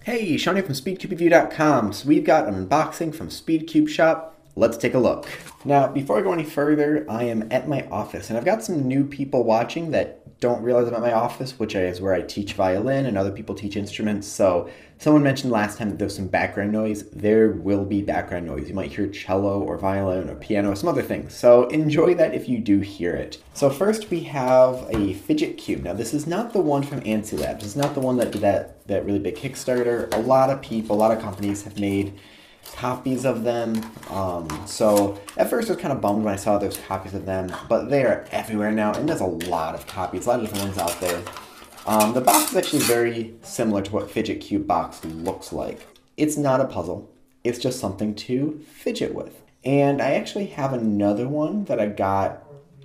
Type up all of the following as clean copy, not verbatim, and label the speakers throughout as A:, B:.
A: Hey, Sean here from SpeedCubeReview.com. So we've got an unboxing from SpeedCube Shop. Let's take a look. Now, before I go any further, I am at my office, and I've got some new people watching that don't realize I'm at my office, which is where I teach violin and other people teach instruments. So someone mentioned last time that there's some background noise. There will be background noise. You might hear cello or violin or piano or some other things. So enjoy that if you do hear it. So first we have a Fidget Cube. Now this is not the one from Antsy Labs. It's not the one that did that really big Kickstarter. A lot of people, a lot of companies have made copies of them. So at first I was kind of bummed when I saw there's copies of them, but they are everywhere now, and there's a lot of copies, a lot of different ones out there. The box is actually very similar to what Fidget Cube box looks like. It's not a puzzle, it's just something to fidget with. And I actually have another one that I got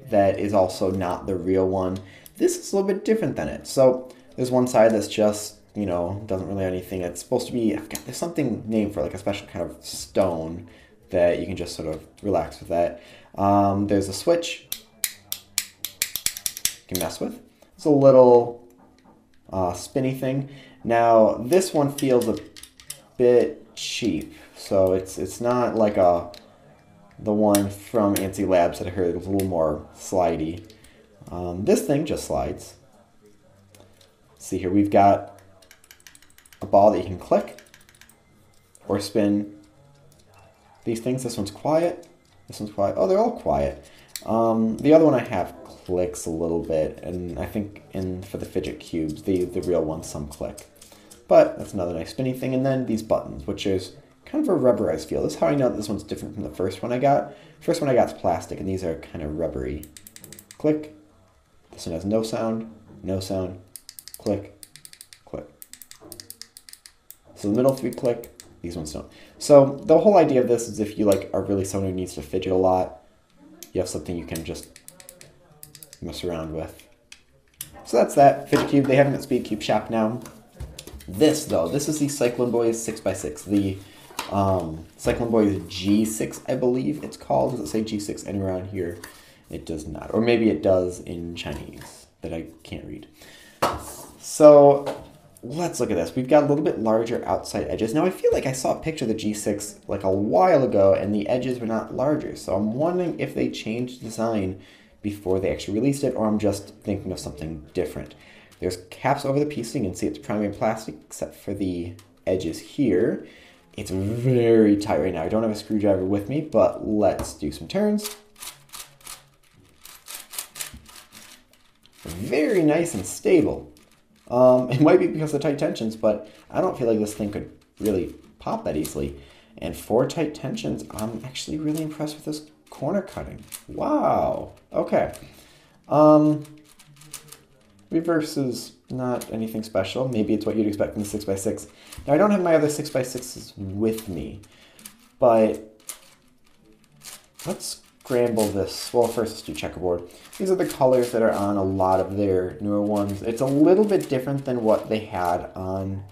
A: that is also not the real one. This is a little bit different than it. So there's one side that's just, you know, doesn't really have anything. It's supposed to be, there's something named for, like a special kind of stone that you can just sort of relax with that. There's a switch you can mess with. It's a little spinny thing. Now this one feels a bit cheap, so it's not like the one from Antsy Labs that I heard was a little more slidey. This thing just slides. Let's see here, we've got a ball that you can click or spin. These things, this one's quiet, this one's quiet. Oh, they're all quiet. The other one I have clicks a little bit, and I think for the Fidget Cubes, the real ones, some click. But that's another nice spinny thing. And then these buttons, which is kind of a rubberized feel. This is how I know that this one's different from the first one I got. First one I got is plastic, and these are kind of rubbery. Click. This one has no sound, click, click. So the middle three click, these ones don't. So the whole idea of this is if you are really someone who needs to fidget a lot, you have something you can just mess around with. So that's that, Fidget Cube. They have it at SpeedCube Shop now. This though, this is the Cyclone Boys 6x6. The Cyclone Boys G6, I believe it's called. Does it say G6 anywhere on here? It does not. Or maybe it does in Chinese that I can't read. So let's look at this. We've got a little bit larger outside edges. Now I feel like I saw a picture of the G6 like a while ago and the edges were not larger. So I'm wondering if they changed design before they actually released it, or I'm just thinking of something different. There's caps over the piece, so you can see it's primary plastic except for the edges here. It's very tight right now. I don't have a screwdriver with me, but let's do some turns. Very nice and stable. It might be because of tight tensions, but I don't feel like this thing could really pop that easily. And for tight tensions, I'm actually really impressed with this corner cutting. Wow. Okay. Reverse is not anything special. Maybe it's what you'd expect from the 6x6. Now I don't have my other 6x6s with me, but let's scramble this. Well, first let's do checkerboard. These are the colors that are on a lot of their newer ones. It's a little bit different than what they had on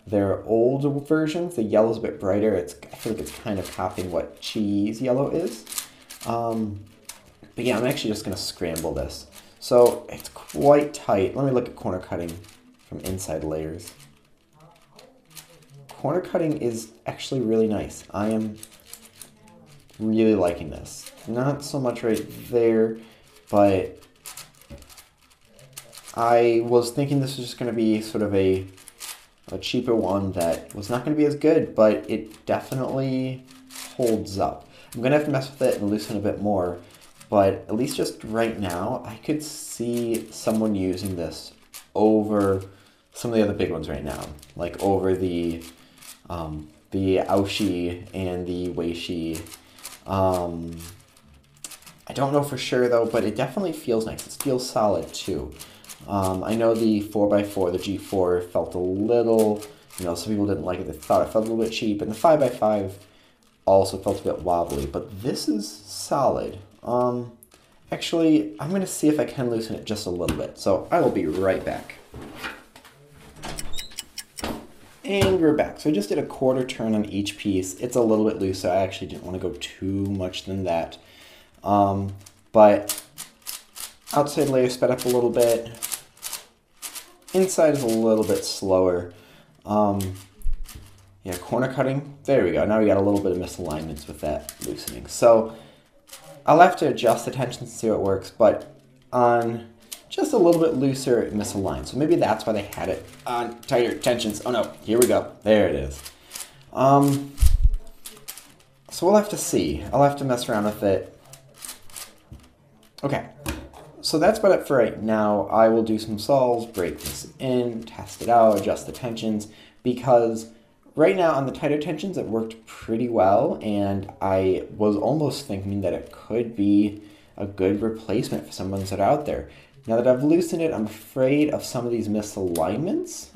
A: their old versions. The yellow's a bit brighter. I feel like it's kind of copying what cheese yellow is. But yeah, I'm actually just going to scramble this. So it's quite tight. Let me look at corner cutting from inside layers. Corner cutting is actually really nice. I am really liking this. Not so much right there, but I was thinking this was just going to be sort of a cheaper one that was not going to be as good, but it definitely holds up. I'm going to have to mess with it and loosen a bit more, but at least just right now, I could see someone using this over some of the other big ones right now, like over the Aoshi and the Weishi. I don't know for sure though, but it definitely feels nice. It feels solid too. I know the 4x4, the G4 felt a little, some people didn't like it. They thought it felt a little bit cheap, and the 5x5 also felt a bit wobbly, but this is solid. Actually, I'm going to see if I can loosen it just a little bit, so I will be right back. And we're back. So I just did a quarter turn on each piece. It's a little bit loose, so I actually didn't want to go too much than that. But outside layer sped up a little bit. Inside is a little bit slower. Yeah, corner cutting. There we go. Now we got a little bit of misalignments with that loosening. So I'll have to adjust the tensions to see how it works, but on just a little bit looser misaligned. So maybe that's why they had it on tighter tensions. Oh no, here we go. There it is. So we'll have to see. I'll have to mess around with it. Okay, so that's about it for right now. I will do some solves, break this in, test it out, adjust the tensions, because right now on the tighter tensions it worked pretty well, and I was almost thinking that it could be a good replacement for some ones that are out there. Now that I've loosened it, I'm afraid of some of these misalignments.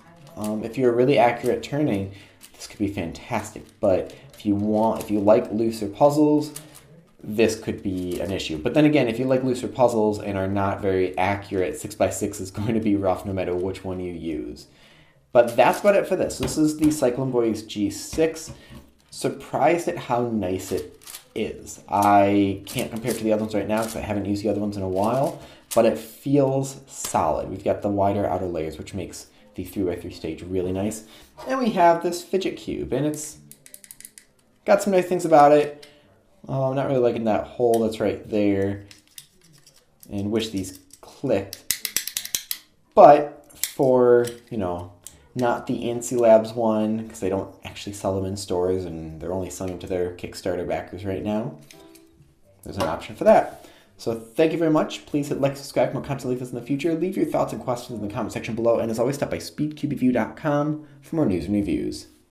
A: If you're really accurate at turning, this could be fantastic, but if you like looser puzzles, this could be an issue. But then again, if you like looser puzzles and are not very accurate, 6x6 is going to be rough no matter which one you use. But that's about it for this. This is the Cyclone Boys G6. Surprised at how nice it is. I can't compare it to the other ones right now because I haven't used the other ones in a while, but it feels solid. We've got the wider outer layers, which makes the 3x3 stage really nice. And we have this Fidget cube, and it's got some nice things about it. I'm not really liking that hole that's right there, and wish these clicked. But for, you know, not the Antsy Labs one, because they don't actually sell them in stores, and they're only selling them to their Kickstarter backers right now, there's an option for that. So thank you very much. Please hit like, subscribe for more content like this in the future. Leave your thoughts and questions in the comment section below, and as always, stop by speedcubeview.com for more news and reviews.